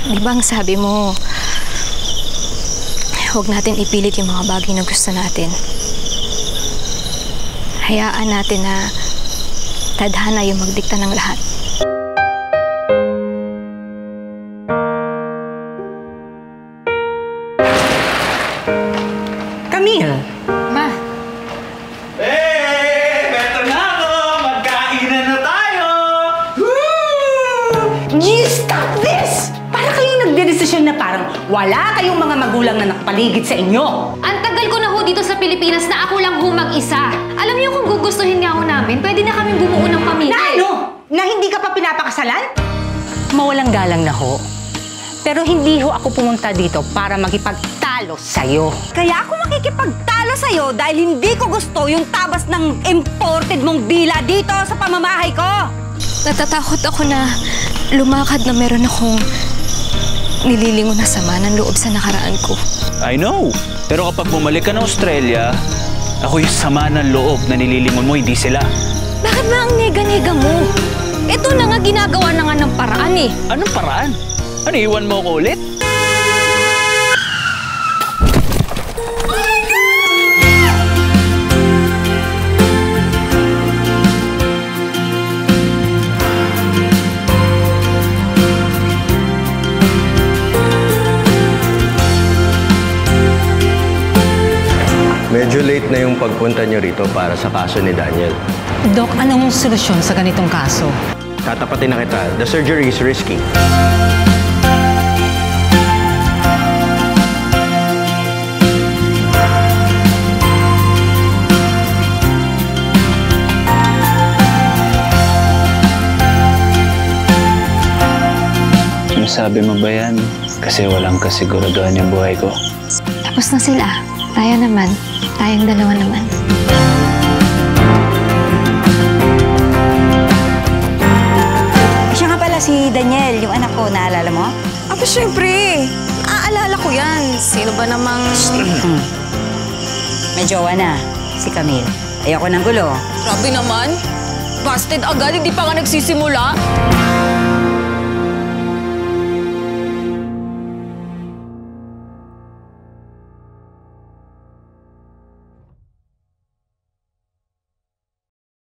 Di ba ang sabi mo, huwag natin ipilit yung mga bagay na gusto natin. Hayaan natin na tadhana yung magdikta ng lahat. Camille! Ma! Beto na ako! Magkainan na tayo! You stop this! Para kayong nagdedesisyon na parang wala kayong mga magulang na nakapaligid sa inyo. Ang tagal ko na ho dito sa Pilipinas na ako lang ho mag-isa. Alam niyo kung gugustuhin nga ho namin, pwede na kaming bumuo ng pamilya. Na ano? Na hindi ka pa pinapakasalan? Mawalang galang na ho. Pero hindi ho ako pumunta dito para makipagtalo sa'yo. Kaya ako makikipagtalo sa'yo dahil hindi ko gusto yung tabas ng imported mong dila dito sa pamamahay ko. Natatakot ako na lumakad na meron akong nililingon na sama ng loob sa nakaraan ko. I know! Pero kapag bumalik ka na Australia, ako yung sama ng loob na nililingon mo, hindi sila. Bakit ba ang nega-nega mo? Ito na nga ginagawa na nga ng paraan eh. Anong paraan? Ano, iwan mo ako ulit? Medyo late na yung pagpunta niyo rito para sa kaso ni Daniel. Dok, anong solusyon sa ganitong kaso? Tatapatin na kita. The surgery is risky. Masabi mo ba yan? Kasi walang kasiguraduhan yung buhay ko. Tapos na sila. Tayo naman. Tayong dalawa naman. Siya nga pala si Daniel, yung anak ko. Naalala mo? Aba, syempre. Aalala ko yan. Sino ba namang... May jowa na, si Camille. Ayoko ng gulo. Grabe naman. Busted agad, hindi pa nga nagsisimula.